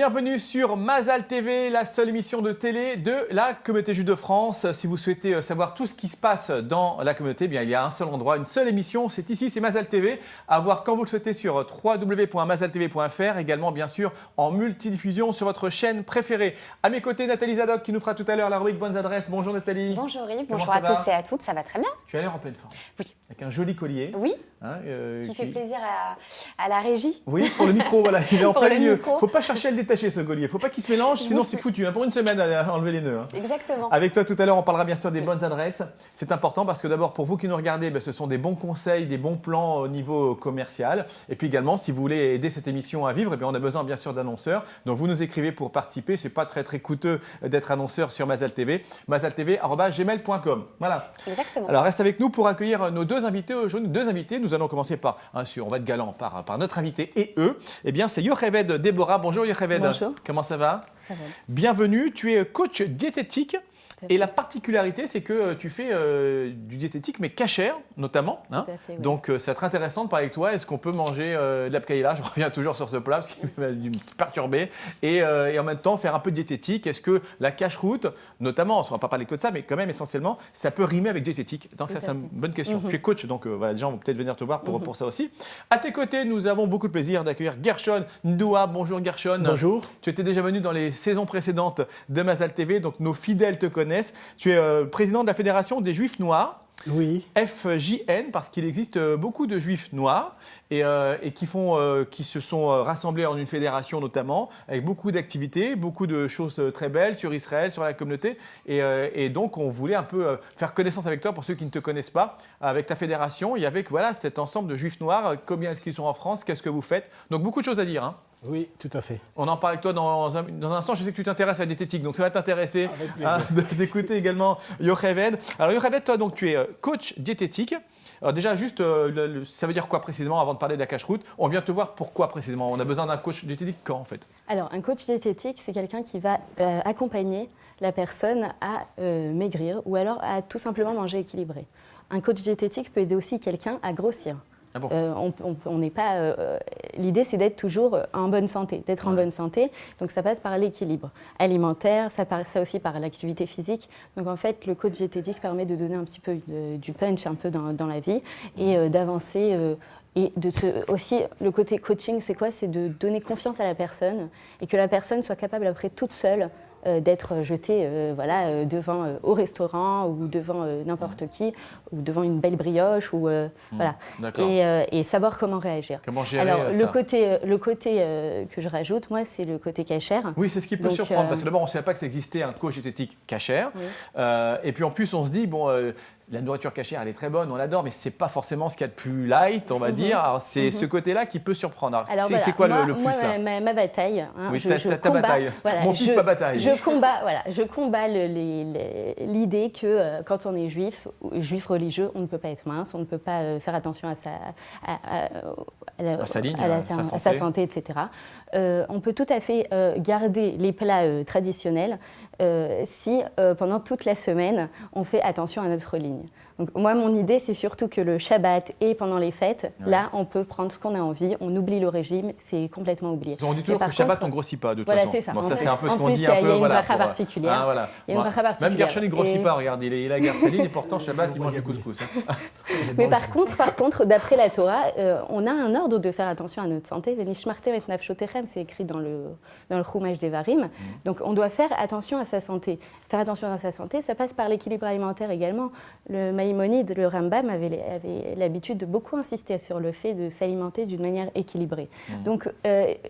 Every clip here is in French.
Bienvenue sur Mazal TV, la seule émission de télé de la communauté juive de France. Si vous souhaitez savoir tout ce qui se passe dans la communauté, bien, il y a un seul endroit, une seule émission, c'est ici, c'est Mazal TV. À voir quand vous le souhaitez sur www.mazaltv.fr, également bien sûr en multidiffusion sur votre chaîne préférée. À mes côtés, Nathalie Zadok qui nous fera tout à l'heure la rubrique Bonnes Adresses. Bonjour Nathalie. Bonjour Yves, bonjour à tous et à toutes, ça va très bien. Tu as l'air en pleine forme. Oui. Avec un joli collier. Oui. Hein, qui fait plaisir à la régie. Oui, pour le micro, voilà, il est en plein milieu. Il ne faut pas chercher à le détacher ce collier, il ne faut pas qu'il se mélange, sinon c'est foutu. Hein, pour une semaine à enlever les nœuds. Hein. Exactement. Avec toi tout à l'heure, on parlera bien sûr des bonnes adresses. C'est important parce que d'abord, pour vous qui nous regardez, ce sont des bons conseils, des bons plans au niveau commercial. Et puis également, si vous voulez aider cette émission à vivre, on a besoin bien sûr d'annonceurs. Donc vous nous écrivez pour participer. Ce n'est pas très coûteux d'être annonceur sur Mazal TV. mazaltv@gmail.com. Voilà. Exactement. Alors reste avec nous pour accueillir nos deux invités aujourd'hui. Deux invités. Nous allons commencer par, on va être galant, par notre invité et eux. Eh bien, c'est Yocheved Déborah. Bonjour Yocheved. Bonjour. Comment ça va? Ça va. Bienvenue. Tu es coach diététique. Et la particularité, c'est que tu fais du diététique, mais cachère notamment. Hein. Tout à fait, oui. Donc, ça va être intéressant de parler avec toi. Est-ce qu'on peut manger de la pkaïla? Je reviens toujours sur ce plat parce qu'il m'a perturbé. Et en même temps, faire un peu de diététique. Est-ce que la cache-route, notamment, on ne va pas parler que de ça, mais quand même essentiellement, ça peut rimer avec diététique? Donc, ça, c'est une bonne question. Tu es coach, donc voilà, les gens vont peut-être venir te voir pour ça aussi. À tes côtés, nous avons beaucoup de plaisir d'accueillir Gershon Ndoua. Bonjour Gershon. Bonjour. Tu étais déjà venu dans les saisons précédentes de Mazal TV, donc nos fidèles te connaissent. Tu es président de la Fédération des Juifs Noirs. Oui. FJN, parce qu'il existe beaucoup de Juifs noirs et qui se sont rassemblés en une fédération notamment, avec beaucoup d'activités, beaucoup de choses très belles sur Israël, sur la communauté. Et donc, on voulait un peu faire connaissance avec toi, pour ceux qui ne te connaissent pas, avec ta fédération et avec cet ensemble de Juifs noirs. Combien est-ce qu'ils sont en France? Qu'est-ce que vous faites? Donc, beaucoup de choses à dire. Hein. Oui, tout à fait. On en parle avec toi dans un instant. Je sais que tu t'intéresses à la diététique, donc ça va t'intéresser d'écouter également Yocheved. Alors Yocheved, toi, donc, tu es coach diététique. Alors déjà, juste, ça veut dire quoi précisément avant de parler de la cache-route? On vient te voir pourquoi précisément? On a besoin d'un coach diététique quand en fait? Alors, un coach diététique, c'est quelqu'un qui va accompagner la personne à maigrir ou alors à tout simplement manger équilibré. Un coach diététique peut aider aussi quelqu'un à grossir. Ah bon. On n'est pas. L'idée, c'est d'être toujours en bonne santé, en bonne santé. Donc, ça passe par l'équilibre alimentaire, ça passe aussi par l'activité physique. Donc, en fait, le coach diététique permet de donner un petit peu du punch un peu dans la vie et d'avancer. Et aussi, le côté coaching, c'est quoi? C'est de donner confiance à la personne et que la personne soit capable après toute seule d'être jetée devant au restaurant ou devant n'importe qui ou devant une belle brioche ou voilà, et savoir comment réagir. Comment gérer Alors ça? le côté que je rajoute, moi, c'est le côté cachère. Oui, c'est ce qui peut surprendre parce que d'abord on ne savait pas que ça existait un coach diététique cachère, et puis en plus on se dit la nourriture cachère, elle est très bonne, on l'adore, mais c'est pas forcément ce qu'il y a de plus light, on va dire. Alors, c'est ce côt-là qui peut surprendre. Alors c'est quoi le plus là? Ma bataille. Hein, oui, ta bataille. Voilà, mon fils, ma bataille. Je combats l'idée que quand on est juif religieux, on ne peut pas être mince, on ne peut pas faire attention à sa santé, etc. On peut tout à fait garder les plats traditionnels si pendant toute la semaine, on fait attention à notre ligne. Donc moi, mon idée, c'est surtout que le Shabbat et pendant les fêtes, là, on peut prendre ce qu'on a envie, on oublie le régime, c'est complètement oublié. On dit toujours que le Shabbat, on ne grossit pas, de toute façon. Voilà, c'est ça. Bon, ça, c'est un peu ce qu'on dit. Il y a une bracha particulière. Ah, voilà. Même Gershon, il ne grossit pas, regarde, il a garde sa ligne et pourtant, Shabbat, il mange du couscous. Hein. Mais par contre, d'après la Torah, on a un ordre de faire attention à notre santé. Venishmartem et nafshotechem, c'est écrit dans le Chumash Devarim. Donc, on doit faire attention à sa santé. Faire attention à sa santé, ça passe par l'équilibre alimentaire également. Le Maïmonide, le Rambam avait l'habitude de beaucoup insister sur le fait de s'alimenter d'une manière équilibrée. Donc,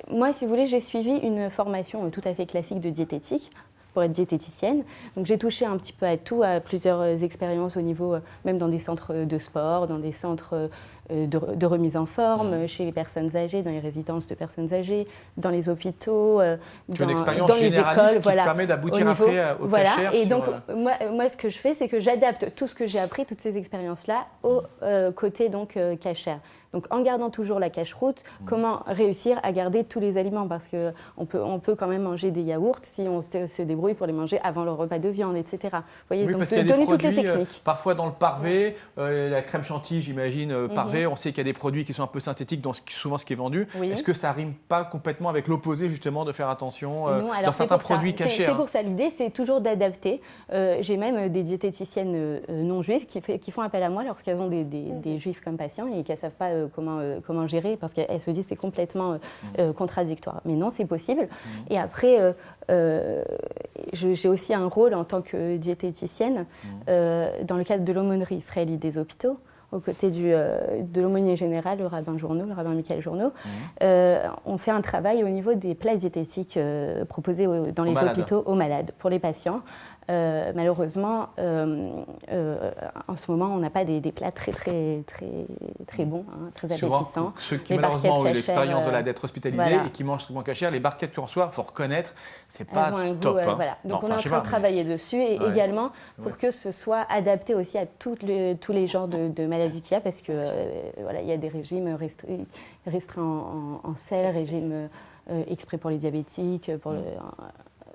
moi, si vous voulez, j'ai suivi une formation tout à fait classique de diététique pour être diététicienne. Donc, j'ai touché un petit peu à tout, à plusieurs expériences au niveau, même dans des centres de sport, dans des centres de remise en forme, chez les personnes âgées, dans les résidences de personnes âgées, dans les hôpitaux, dans les écoles. Qui permet d'aboutir après au cachère. Et donc, moi, ce que je fais, c'est que j'adapte tout ce que j'ai appris, toutes ces expériences-là, au côté cachère. Donc, en gardant toujours la cache-route, comment réussir à garder tous les aliments? Parce qu'on peut quand même manger des yaourts si on se débrouille pour les manger avant le repas de viande, etc. Vous voyez, oui, donc parce qu'il y a donner des produits, toutes les techniques. Parfois dans le parvé, la crème chantilly, j'imagine, parvé vrai, on sait qu'il y a des produits qui sont un peu synthétiques dans souvent ce qui est vendu. Oui. Est-ce que ça rime pas complètement avec l'opposé justement de faire attention Non, alors dans c'est certains pour ça. produits cachés C'est pour ça, l'idée c'est toujours d'adapter. J'ai même des diététiciennes non juives qui font appel à moi lorsqu'elles ont des juifs comme patients et qu'elles ne savent pas comment gérer parce qu'elles se disent que c'est complètement contradictoire. Mais non, c'est possible. Et après, j'ai aussi un rôle en tant que diététicienne dans le cadre de l'aumônerie israélite des hôpitaux, aux côtés de l'aumônier général, le rabbin Journeau, le rabbin Michael Journeau. On fait un travail au niveau des plats diététiques proposés dans les hôpitaux aux malades, pour les patients. Malheureusement, en ce moment, on n'a pas des plats très bons, très appétissants. Ceux qui Les malheureusement ont eu barquettes l'expérience cachères, d'être hospitalisés voilà. et qui mangent souvent cachère, les barquettes que tu reçois, il faut reconnaître, c'est pas Elles ont un top. goût, voilà. Donc on est en train de travailler dessus et Ouais. également pour que ce soit adapté aussi à tous les genres de maladies qu'il y a parce que voilà, il y a des régimes restreints en sel, régimes exprès pour les diabétiques,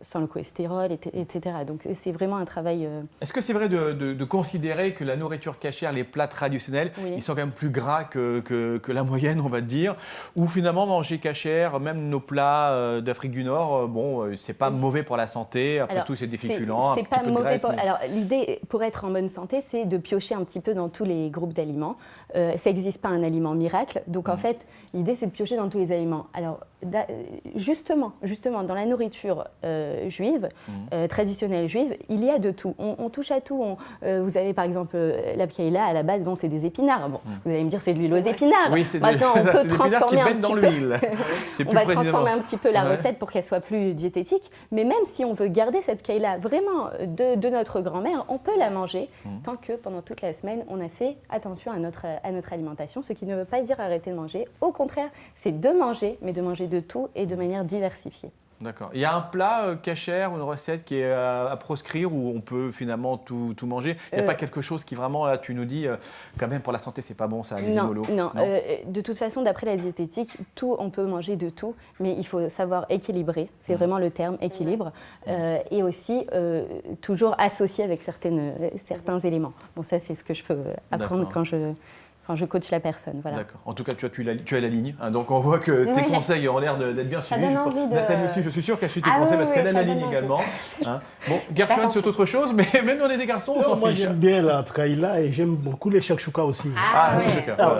sans le cholestérol, etc. Donc c'est vraiment un travail... Est-ce que c'est vrai de considérer que la nourriture cachère, les plats traditionnels, Oui. ils sont quand même plus gras que la moyenne, on va dire, ou finalement manger cachère, même nos plats d'Afrique du Nord, c'est pas mauvais pour la santé, après tout c'est des féculents, c'est un petit pas peu de mauvais graisse. Alors l'idée pour être en bonne santé, c'est de piocher un petit peu dans tous les groupes d'aliments. Ça n'existe pas un aliment miracle, donc en fait l'idée c'est de piocher dans tous les aliments. Alors justement dans la nourriture juive, traditionnelle juive, il y a de tout. On touche à tout. Vous avez par exemple la pkeila, à la base, c'est des épinards. Bon, vous allez me dire c'est de l'huile aux épinards. Oui, c'est maintenant on peut des épinards transformer qui un baignent petit dans peu. l'huile. On va transformer un petit peu la recette pour qu'elle soit plus diététique. Mais même si on veut garder cette pkeila vraiment de notre grand-mère, on peut la manger tant que pendant toute la semaine, on a fait attention à notre alimentation, ce qui ne veut pas dire arrêter de manger. Au contraire, c'est de manger, mais de manger de tout et de manière diversifiée. D'accord. Il y a un plat cachère ou une recette qui est à proscrire où on peut finalement tout manger. Il n'y a pas quelque chose qui vraiment, là, tu nous dis, quand même pour la santé, c'est pas bon ça, les émolos. Non. De toute façon, d'après la diététique, on peut manger de tout, mais il faut savoir équilibrer. C'est vraiment le terme, équilibre. Et aussi, toujours associé avec certains éléments. Bon, ça, c'est ce que je peux apprendre quand je coach la personne. Voilà. D'accord. En tout cas, tu as la ligne. Donc, on voit que tes conseils ont l'air d'être bien suivis. donne envie de... Nathalie aussi, je suis sûr qu'elle suit tes conseils parce qu'elle a la ligne également. Bon, Gershon, c'est autre chose, mais même on est des garçons, on s'en Moi, fiche. j'aime bien la pkaïla et j'aime beaucoup les shakshuka aussi. Moi,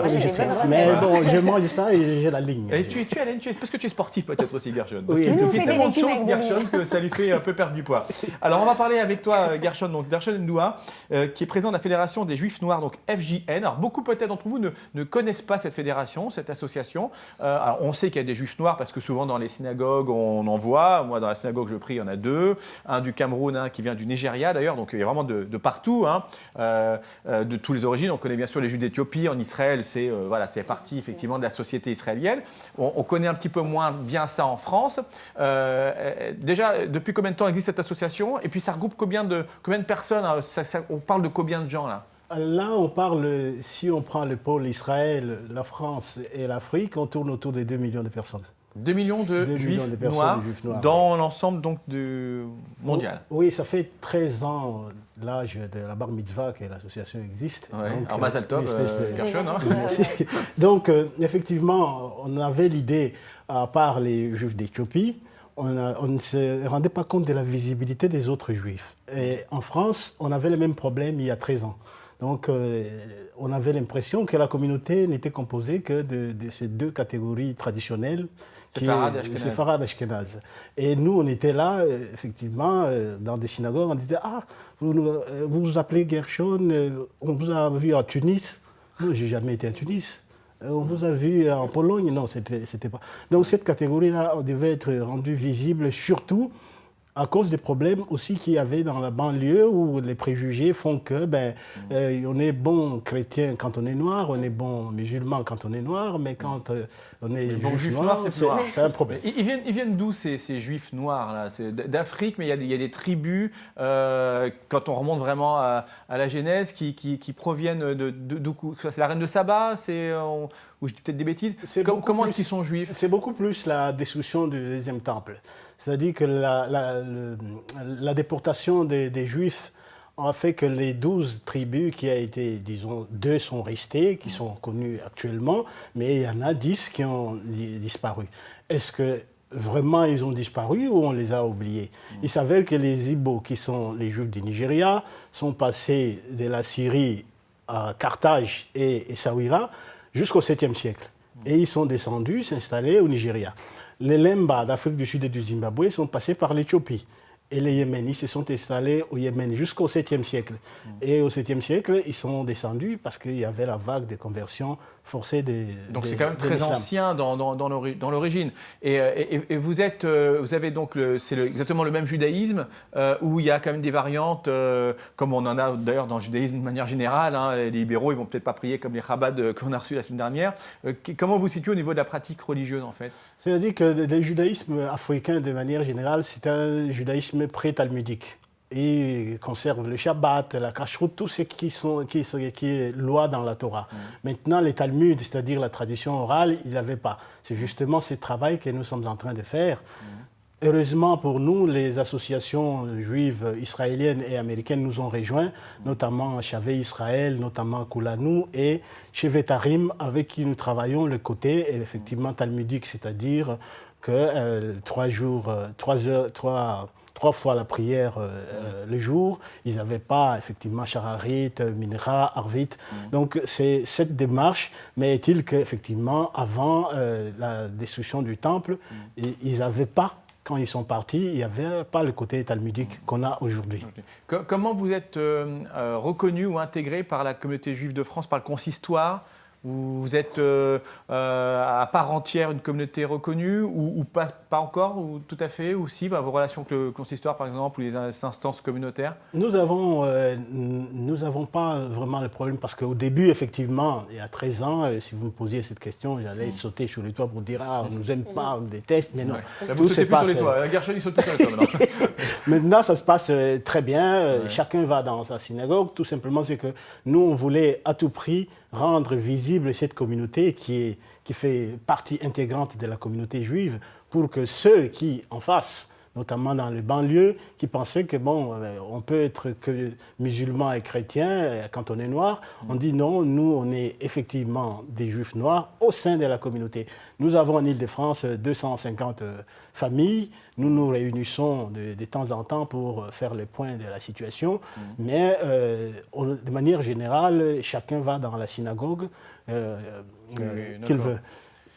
j'ai je des sais. bonnes recettes. Mais bon, je mange ça et j'ai la ligne. Et tu as la ligne, parce que tu es sportif peut-être aussi, Gershon. Parce Oui. qu'il te Nous, fait on fait des tellement de légumes choses, avec de Gershon, que ça lui fait un peu perdre du poids. Alors, on va parler avec toi, Gershon, donc Gershon Ndoua, qui est président de la Fédération des Juifs Noirs, donc FJN. Alors, beaucoup peut-être d'entre vous ne connaissent pas cette fédération, cette association. Alors, on sait qu'il y a des Juifs noirs parce que souvent dans les synagogues, on en voit. Moi, dans la synagogue que je prie, il y en a deux. Un du Cameroun, un qui vient du Nigeria d'ailleurs. Donc, il y a vraiment de partout, de toutes les origines. On connaît bien sûr les Juifs d'Éthiopie. En Israël, c'est partie effectivement de la société israélienne. On connaît un petit peu moins bien ça en France. Déjà, depuis combien de temps existe cette association? Et puis, ça regroupe combien de personnes? On parle de combien de gens là? Là, on parle, si on prend le pôle Israël, la France et l'Afrique, on tourne autour de 2 millions de personnes. 2 millions de 2 juifs millions de personnes, noirs de juifs noirs, dans l'ensemble donc du mondial. Oui, ça fait 13 ans l'âge de la bar mitzvah que l'association existe. Ouais. Donc, Alors Mazal Tov, une espèce de- Gershon. Merci. Donc, effectivement, on avait l'idée, à part les juifs d'Éthiopie, on ne se rendait pas compte de la visibilité des autres juifs. Et en France, on avait le même problème il y a 13 ans. Donc, on avait l'impression que la communauté n'était composée que de ces deux catégories traditionnelles, Séfarade et Ashkenaz. Séfarade et Ashkenaz. Et nous, on était là, effectivement, dans des synagogues, on disait « Ah, vous vous appelez Gershon, on vous a vu à Tunis. » Non, je n'ai jamais été à Tunis. On vous a vu en Pologne. Non, c'était pas. Donc, cette catégorie-là, on devait être rendu visible, surtout à cause des problèmes aussi qu'il y avait dans la banlieue où les préjugés font que on est bon chrétien quand on est noir, on est bon musulman quand on est noir, mais quand on est juif noir, c'est un problème. Ils viennent d'où ces juifs noirs là? C'est d'Afrique, mais il y a des tribus, quand on remonte vraiment à la Genèse, qui proviennent d'où? C'est la reine de Saba? Ou je dis peut-être des bêtises. Comment est-ce qu'ils sont juifs? C'est beaucoup plus la destruction du deuxième temple. C'est-à-dire que la déportation des Juifs a fait que les 12 tribus qui a été, disons, 2 sont restées, qui sont connues actuellement, mais il y en a 10 qui ont disparu. Est-ce que vraiment ils ont disparu ou on les a oubliés? Il s'avère que les Ibo, qui sont les Juifs du Nigeria, sont passés de la Syrie à Carthage et Essaouira jusqu'au 7e siècle. Et ils sont descendus s'installer au Nigeria. Les Lemba d'Afrique du Sud et du Zimbabwe sont passés par l'Éthiopie. Et les Yéménis se sont installés au Yémen jusqu'au 7e siècle. Et au 7e siècle, ils sont descendus parce qu'il y avait la vague de conversion forcée des Donc c'est quand même très ancien dans l'origine. Et vous avez donc exactement le même judaïsme où il y a quand même des variantes, comme on en a d'ailleurs dans le judaïsme de manière générale. Hein, les libéraux, ils vont peut-être pas prier comme les Chabad qu'on a reçus la semaine dernière. Comment vous situez au niveau de la pratique religieuse en fait? C'est-à-dire que le judaïsme africain, de manière générale, c'est un judaïsme pré-talmudique. Et conserve le Shabbat, la Kashrut, tout ce qui est loi dans la Torah. Maintenant, les Talmuds, c'est-à-dire la tradition orale, ils n'avaient pas. C'est justement ce travail que nous sommes en train de faire. Heureusement pour nous, les associations juives israéliennes et américaines nous ont rejoints, notamment Chavé Israël, notamment Koulanou et Shevet Harim, avec qui nous travaillons le côté effectivement talmudique, c'est-à-dire que 3 fois la prière le jour, ils n'avaient pas effectivement Shararit, Minra, Arvit. Donc c'est cette démarche, mais est-il qu'effectivement, avant la destruction du temple, ils n'avaient pas. Quand ils sont partis, il n'y avait pas le côté talmudique qu'on a aujourd'hui. Okay. Comment vous êtes reconnu ou intégré par la communauté juive de France, par le consistoire? Vous êtes à part entière une communauté reconnue ou pas encore, ou tout à fait, ou si, vos relations avec le consistoire par exemple, ou les instances communautaires? Nous n'avons pas vraiment le problème parce qu'au début, effectivement, il y a 13 ans, si vous me posiez cette question, j'allais sauter sur les toits pour dire « Ah, on ne nous aime pas, on déteste », mais non. Ouais. Vous sautez plus sur les toits, la Gershon, il saute plus sur les toits maintenant. Maintenant, ça se passe très bien, chacun va dans sa synagogue, tout simplement c'est que nous, on voulait à tout prix rendre visible cette communauté qui fait partie intégrante de la communauté juive pour que ceux qui en face, notamment dans les banlieues, qui pensaient que bon, on peut être que musulman et chrétien quand on est noir, on dit non, nous on est effectivement des juifs noirs au sein de la communauté. Nous avons en Île-de-France 250 familles, nous nous réunissons de temps en temps pour faire le point de la situation, mais de manière générale, chacun va dans la synagogue qu'il veut.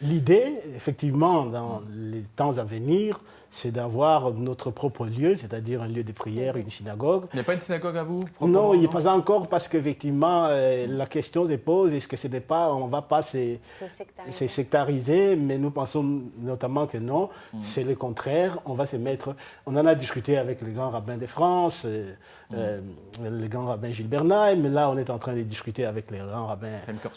L'idée, effectivement, dans les temps à venir, c'est d'avoir notre propre lieu, c'est-à-dire un lieu de prière, une synagogue. Il n'y a pas une synagogue à vous? Non, il n'y a pas encore parce qu'effectivement, la question se pose, est-ce que ce n'est pas, on ne va pas se sectariser, mais nous pensons notamment que non, c'est le contraire, on va se mettre, on en a discuté avec le grand rabbin de France, le grand rabbin Gilles Bernheim, mais là on est en train de discuter avec le grand rabbin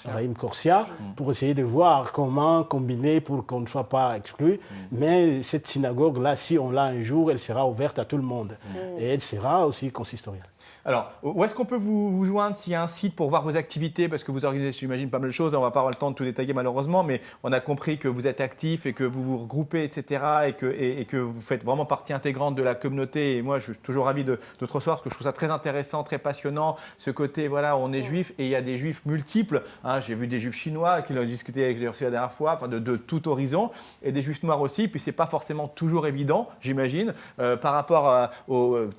Raïm Korsia pour essayer de voir comment combiner pour qu'on ne soit pas exclu, mais cette synagogue là, si on l'a un jour, elle sera ouverte à tout le monde. Et elle sera aussi consistoriale. Alors, où est-ce qu'on peut vous joindre s'il y a un site pour voir vos activités? Parce que vous organisez, j'imagine, pas mal de choses. On ne va pas avoir le temps de tout détailler malheureusement, mais on a compris que vous êtes actif et que vous vous regroupez, etc. Et que vous faites vraiment partie intégrante de la communauté. Et moi, je suis toujours ravi de te recevoir parce que je trouve ça très intéressant, très passionnant. Ce côté, voilà, on est juif et il y a des juifs multiples. Hein, j'ai vu des juifs chinois qui l'ont discuté avec, j'ai reçu la dernière fois, enfin de tout horizon, et des juifs noirs aussi. Puis c'est pas forcément toujours évident, j'imagine, par rapport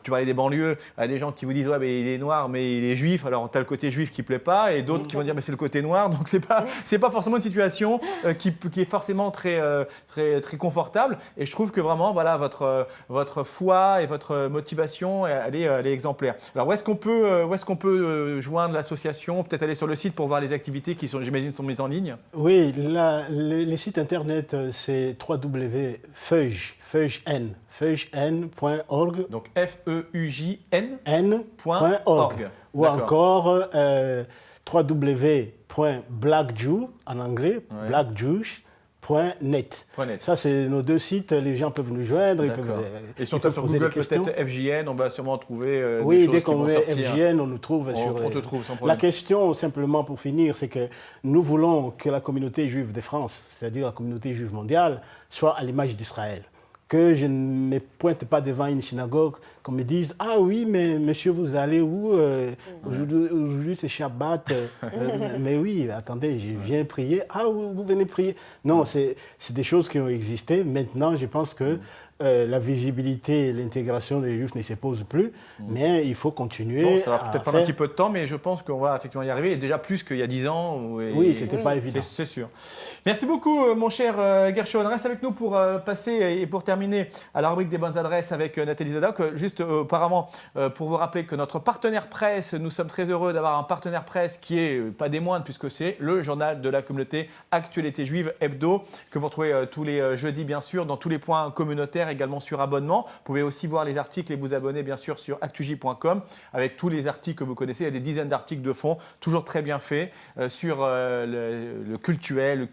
tu parlais des banlieues, à des gens qui vous disent ouais, mais il est noir, mais il est juif. Alors, tu as le côté juif qui ne plaît pas, et d'autres qui vont dire mais c'est le côté noir. Donc, c'est pas forcément une situation qui est forcément très confortable. Et je trouve que vraiment, voilà, votre foi et votre motivation, elle est exemplaire. Alors, où est-ce qu'on peut joindre l'association? Peut-être aller sur le site pour voir les activités qui, j'imagine, sont mises en ligne? Oui, le site internet, c'est feujn.org. Donc FEUJN. N.org. Ou encore www.blackjew, en anglais, blackjewish.net. Ça, c'est nos 2 sites. Les gens peuvent nous joindre. Et si on tape sur Google, peut-être FJN, on va sûrement trouver oui, des choses dès qu'on met sortir. FJN, on nous trouve. On te trouve, sans problème. La question, simplement pour finir, c'est que nous voulons que la communauté juive de France, c'est-à-dire la communauté juive mondiale, soit à l'image d'Israël. que je ne me pointe pas devant une synagogue, qu'on me dise « Ah oui, mais monsieur, vous allez où aujourd'hui c'est Shabbat. Mais oui, attendez, je viens prier. Ah, vous venez prier. » Non, c'est des choses qui ont existé. Maintenant, je pense que la visibilité et l'intégration des Juifs ne se posent plus, mais il faut continuer. Bon, ça va peut-être prendre un petit peu de temps, mais je pense qu'on va effectivement y arriver, et déjà plus qu'il y a 10 ans. Oui, ce n'était pas évident. C'est sûr. Merci beaucoup, mon cher Gershon. Reste avec nous pour passer et pour terminer à la rubrique des bonnes adresses avec Nathalie Zadok. Juste auparavant, pour vous rappeler que notre partenaire presse, nous sommes très heureux d'avoir un partenaire presse qui est pas des moindres, puisque c'est le journal de la communauté Actualité Juive Hebdo, que vous retrouvez tous les jeudis, bien sûr, dans tous les points communautaires, également sur abonnement. Vous pouvez aussi voir les articles et vous abonner, bien sûr, sur actuj.com avec tous les articles que vous connaissez. Il y a des dizaines d'articles de fond, toujours très bien faits, sur le culturel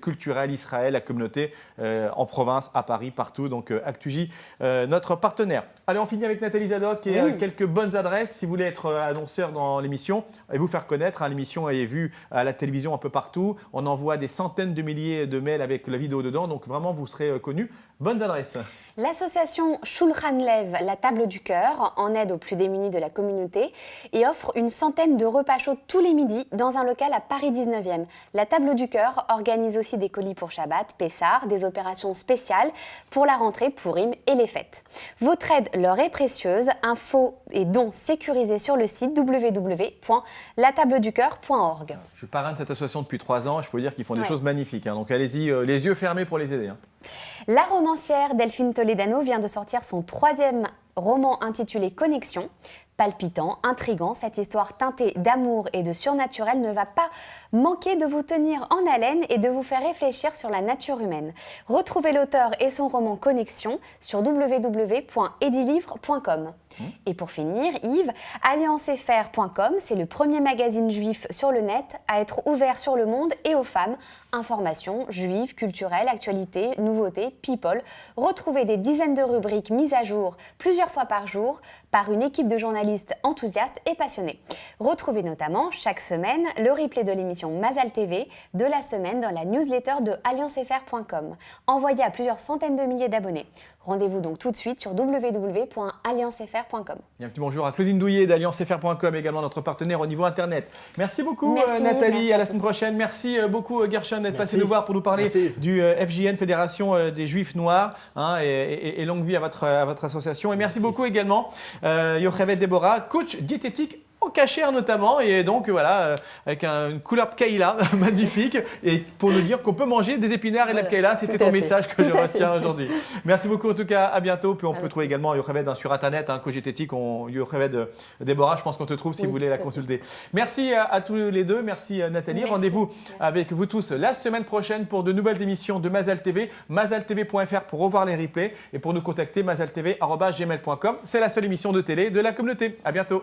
Israël, la communauté en province, à Paris, partout. Donc, ActuJ, notre partenaire. Allez, on finit avec Nathalie Zadok et quelques bonnes adresses si vous voulez être annonceur dans l'émission et vous faire connaître. L'émission est vue à la télévision un peu partout. On envoie des centaines de milliers de mails avec la vidéo dedans. Donc, vraiment, vous serez connu. Bonnes adresses. L'association Shulchan Lev, la table du cœur, en aide aux plus démunis de la communauté et offre une centaine de repas chauds tous les midis dans un local à Paris 19e. La table du cœur organise aussi des colis pour Shabbat, Pessah, des opérations spéciales pour la rentrée, Pourim et les fêtes. Votre aide leur est précieuse. Infos et dons sécurisés sur le site www.latableducoeur.org. Je suis parrain de cette association depuis 3 ans. Je peux vous dire qu'ils font des choses magnifiques. Donc allez-y, les yeux fermés pour les aider. La romancière Delphine Toledano vient de sortir son 3e roman intitulé Connexion. Palpitant, intrigant, cette histoire teintée d'amour et de surnaturel ne va pas manquer de vous tenir en haleine et de vous faire réfléchir sur la nature humaine. Retrouvez l'auteur et son roman Connexion sur www.edilivre.com. Et pour finir, Yves, alliancefr.com, c'est le premier magazine juif sur le net à être ouvert sur le monde et aux femmes. Informations juives, culturelles, actualités, nouveautés, people. Retrouvez des dizaines de rubriques mises à jour plusieurs fois par jour par une équipe de journalistes enthousiastes et passionnés. Retrouvez notamment chaque semaine le replay de l'émission Mazal TV de la semaine dans la newsletter de alliancefr.com, envoyée à plusieurs centaines de milliers d'abonnés. Rendez-vous donc tout de suite sur www.alliancefr.com. Et un petit bonjour à Claudine Douillet d'alliancefr.com, également notre partenaire au niveau Internet. Merci beaucoup Nathalie, merci à la semaine prochaine. Merci beaucoup Gershon d'être passé nous voir pour nous parler du FJN, Fédération des Juifs Noirs, et longue vie à votre association. Et merci beaucoup également Yocheved Deborah, coach diététique en cachère notamment, et donc voilà, avec une couleur pkaïla magnifique, et pour nous dire qu'on peut manger des épinards et de la pkaïla. C'était ton message que je retiens aujourd'hui. Merci beaucoup en tout cas, à bientôt. Puis on peut trouver également Yocheved sur internet, coach diététique, Yocheved Deborah, je pense qu'on te trouve si vous voulez la consulter. Merci à tous les deux, merci Nathalie. Rendez-vous avec vous tous la semaine prochaine pour de nouvelles émissions de Mazal TV, mazaltv.fr pour revoir les replays et pour nous contacter mazaltv@gmail.com. C'est la seule émission de télé de la communauté. À bientôt.